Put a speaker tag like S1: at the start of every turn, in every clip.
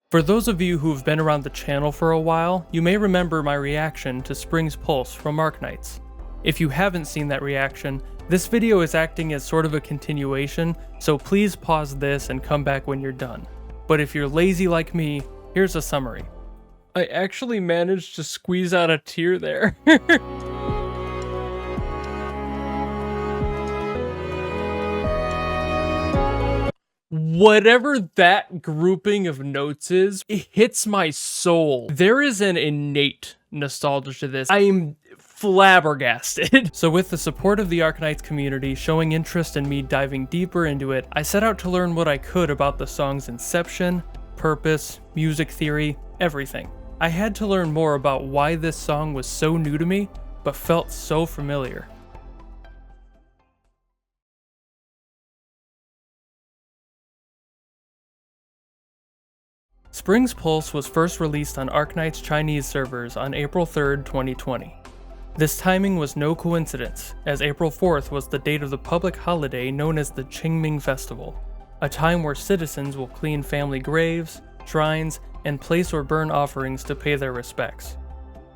S1: For those of you who've been around the channel for a while, you may remember my reaction to Spring's Pulse from Arknights. If you haven't seen that reaction, this video is acting as sort of a continuation, so please pause this and come back when you're done. But if you're lazy like me, here's a summary. I actually managed to squeeze out a tear there. Whatever that grouping of notes is, it hits my soul. There is an innate nostalgia to this. I am flabbergasted. So with the support of the Arknights community showing interest in me diving deeper into it, I set out to learn what I could about the song's inception, purpose, music theory, everything. I had to learn more about why this song was so new to me, but felt so familiar. Spring's Pulse was first released on Arknights Chinese servers on April 3rd, 2020. This timing was no coincidence, as April 4th was the date of the public holiday known as the Qingming Festival, a time where citizens will clean family graves, shrines, and place or burn offerings to pay their respects.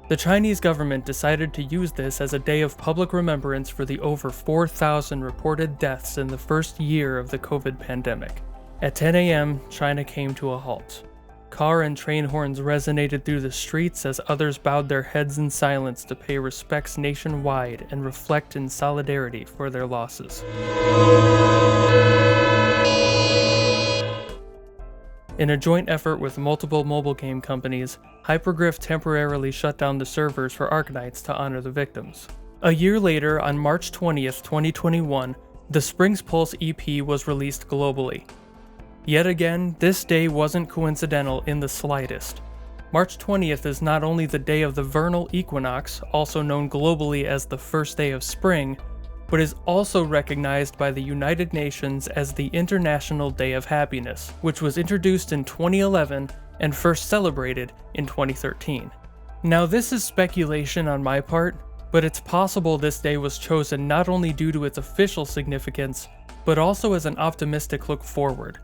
S1: The Chinese government decided to use this as a day of public remembrance for the over 4,000 reported deaths in the first year of the COVID pandemic. At 10 a.m., China came to a halt. Car and train horns resonated through the streets as others bowed their heads in silence to pay respects nationwide and reflect in solidarity for their losses. In a joint effort with multiple mobile game companies, Hypergryph temporarily shut down the servers for Arknights to honor the victims. A year later, on March 20th, 2021, the Spring's Pulse EP was released globally. Yet again, this day wasn't coincidental in the slightest. March 20th is not only the day of the vernal equinox, also known globally as the first day of spring, but is also recognized by the United Nations as the International Day of Happiness, which was introduced in 2011 and first celebrated in 2013. Now this is speculation on my part, but it's possible this day was chosen not only due to its official significance, but also as an optimistic look forward.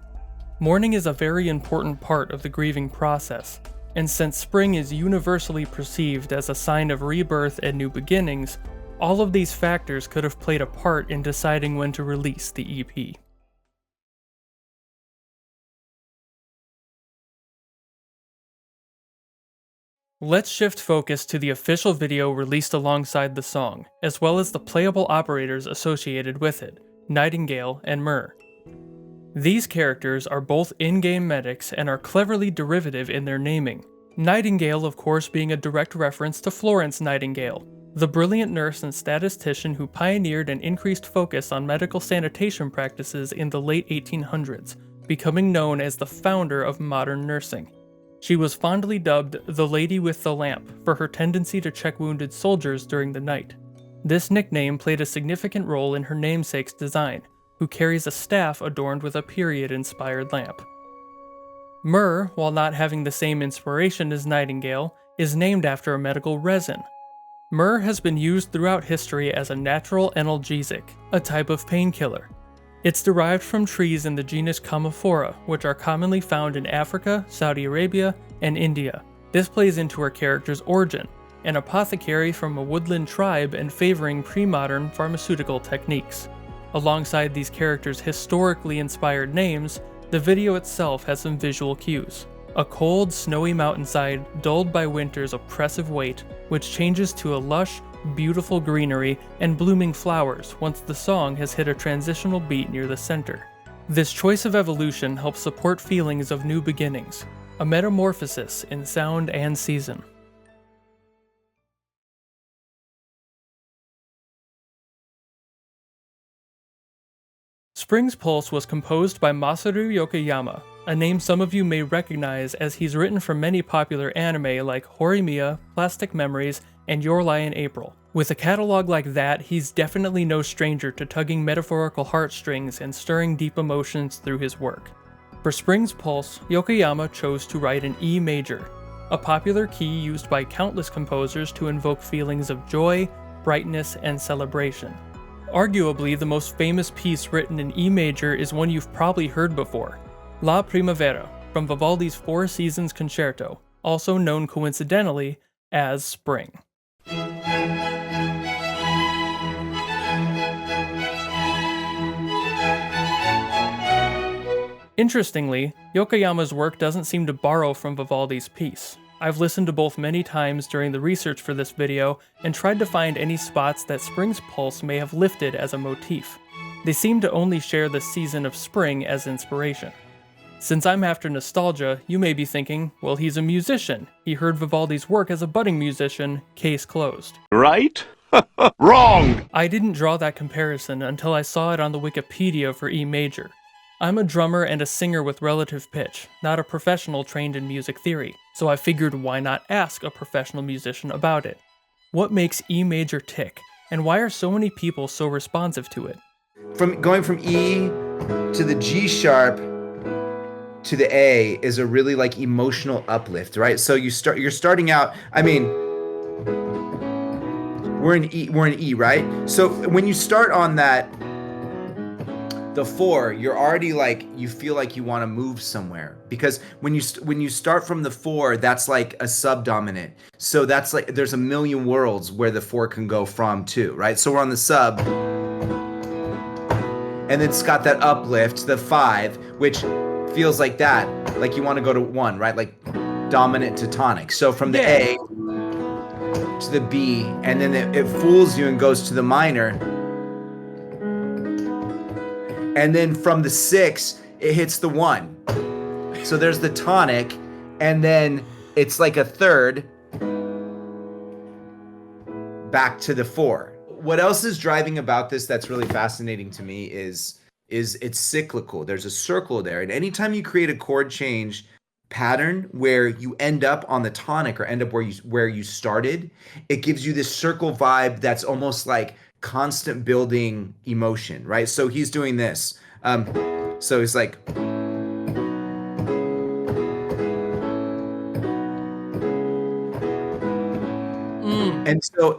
S1: Mourning is a very important part of the grieving process, and since spring is universally perceived as a sign of rebirth and new beginnings, all of these factors could have played a part in deciding when to release the EP. Let's shift focus to the official video released alongside the song, as well as the playable operators associated with it, Nightingale and Myrrh. These characters are both in-game medics and are cleverly derivative in their naming. Nightingale, of course, being a direct reference to Florence Nightingale, the brilliant nurse and statistician who pioneered an increased focus on medical sanitation practices in the late 1800s, becoming known as the founder of modern nursing. She was fondly dubbed the Lady with the Lamp for her tendency to check wounded soldiers during the night. This nickname played a significant role in her namesake's design, who carries a staff adorned with a period-inspired lamp. Myrrh, while not having the same inspiration as Nightingale, is named after a medical resin. Myrrh has been used throughout history as a natural analgesic, a type of painkiller. It's derived from trees in the genus Commiphora, which are commonly found in Africa, Saudi Arabia, and India. This plays into her character's origin, an apothecary from a woodland tribe and favoring pre-modern pharmaceutical techniques. Alongside these characters' historically inspired names, the video itself has some visual cues. A cold, snowy mountainside dulled by winter's oppressive weight, which changes to a lush, beautiful greenery and blooming flowers once the song has hit a transitional beat near the center. This choice of evolution helps support feelings of new beginnings, a metamorphosis in sound and season. Spring's Pulse was composed by Masaru Yokoyama, a name some of you may recognize as he's written for many popular anime like Horimiya, Plastic Memories, and Your Lie in April. With a catalog like that, he's definitely no stranger to tugging metaphorical heartstrings and stirring deep emotions through his work. For Spring's Pulse, Yokoyama chose to write in E major, a popular key used by countless composers to invoke feelings of joy, brightness, and celebration. Arguably, the most famous piece written in E major is one you've probably heard before, La Primavera, from Vivaldi's Four Seasons Concerto, also known coincidentally as Spring. Interestingly, Yokoyama's work doesn't seem to borrow from Vivaldi's piece. I've listened to both many times during the research for this video and tried to find any spots that Spring's pulse may have lifted as a motif. They seem to only share the season of spring as inspiration. Since I'm after nostalgia, you may be thinking, well, he's a musician. He heard Vivaldi's work as a budding musician, case closed.
S2: Right? Wrong!
S1: I didn't draw that comparison until I saw it on the Wikipedia for E major. I'm a drummer and a singer with relative pitch, not a professional trained in music theory, so I figured why not ask a professional musician about it. What makes E major tick, and why are so many people so responsive to it?
S3: Going from E to the G sharp to the A is a really like emotional uplift, right? So you're starting out, I mean, we're in E, right? So when you start on that, the 4, you're already like, you feel like you want to move somewhere, because when you start from the 4, that's like a subdominant. So that's like, there's a million worlds where the 4 can go from too, right? So we're on the sub, and it's got that uplift, the 5, which feels like that, like you want to go to 1, right? Like dominant to tonic. So from the A to the B, and then it fools you and goes to the minor. And then from the 6, it hits the 1. So there's the tonic, and then it's like a third back to the 4. What else is driving about this that's really fascinating to me is it's cyclical. There's a circle there. And anytime you create a chord change pattern where you end up on the tonic or end up where you started, it gives you this circle vibe that's almost like constant building emotion, right? So he's doing this. So he's like,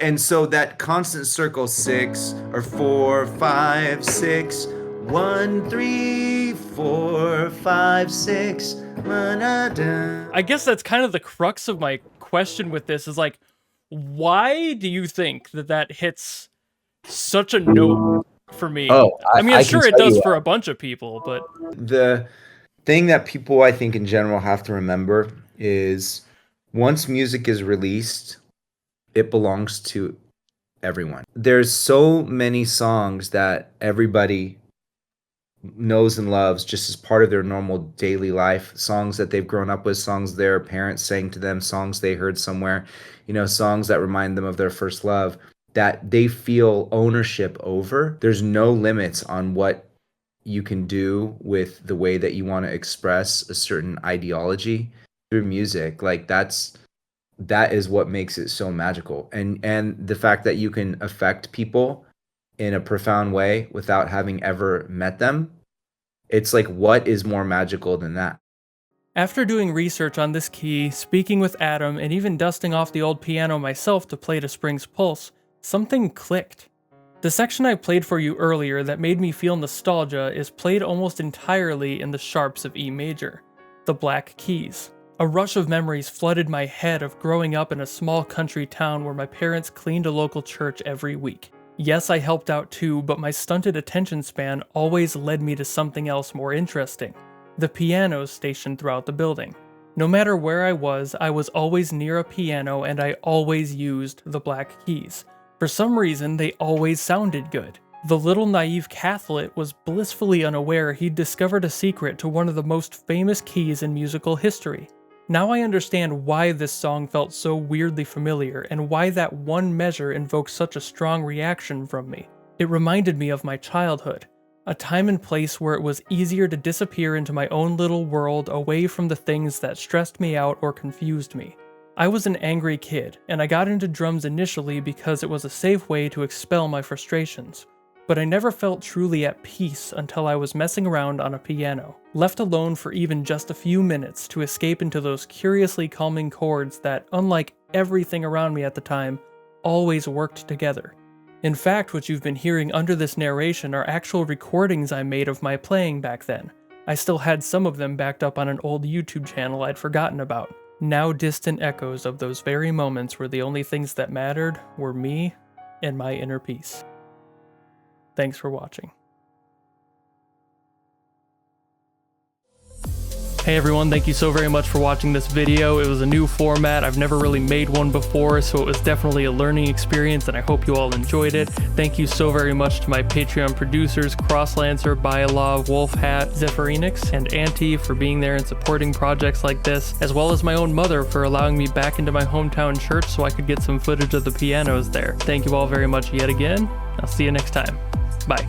S3: and so that constant circle, 6 or 4, 5, 6, 1, 3, 4, 5, 6.
S1: I guess that's kind of the crux of my question with this is like, why do you think that hits such a note for me? I mean, I'm sure it does for a bunch of people, but
S3: the thing that people, I think, in general have to remember is once music is released, it belongs to everyone. There's so many songs that everybody knows and loves just as part of their normal daily life, songs that they've grown up with, songs their parents sang to them, songs they heard somewhere, songs that remind them of their first love, that they feel ownership over. There's no limits on what you can do with the way that you want to express a certain ideology through music. Like that is what makes it so magical. And the fact that you can affect people in a profound way without having ever met them, it's like, what is more magical than that?
S1: After doing research on this key, speaking with Adam, and even dusting off the old piano myself to play to Spring's Pulse, something clicked. The section I played for you earlier that made me feel nostalgia is played almost entirely in the sharps of E major, the black keys. A rush of memories flooded my head of growing up in a small country town where my parents cleaned a local church every week. Yes, I helped out too, but my stunted attention span always led me to something else more interesting: the pianos stationed throughout the building. No matter where I was always near a piano, and I always used the black keys. For some reason, they always sounded good. The little naive Catholic was blissfully unaware he'd discovered a secret to one of the most famous keys in musical history. Now I understand why this song felt so weirdly familiar, and why that one measure invoked such a strong reaction from me. It reminded me of my childhood, a time and place where it was easier to disappear into my own little world away from the things that stressed me out or confused me. I was an angry kid, and I got into drums initially because it was a safe way to expel my frustrations. But I never felt truly at peace until I was messing around on a piano, left alone for even just a few minutes to escape into those curiously calming chords that, unlike everything around me at the time, always worked together. In fact, what you've been hearing under this narration are actual recordings I made of my playing back then. I still had some of them backed up on an old YouTube channel I'd forgotten about. Now distant echoes of those very moments where the only things that mattered were me and my inner peace. Thanks for watching. Hey everyone, thank you so very much for watching this video. It was a new format. I've never really made one before, so it was definitely a learning experience, and I hope you all enjoyed it. Thank you so very much to my Patreon producers, Crosslancer, Bylaw, Wolfhat, Zephyrinix, and Auntie for being there and supporting projects like this, as well as my own mother for allowing me back into my hometown church so I could get some footage of the pianos there. Thank you all very much yet again. I'll see you next time. Bye.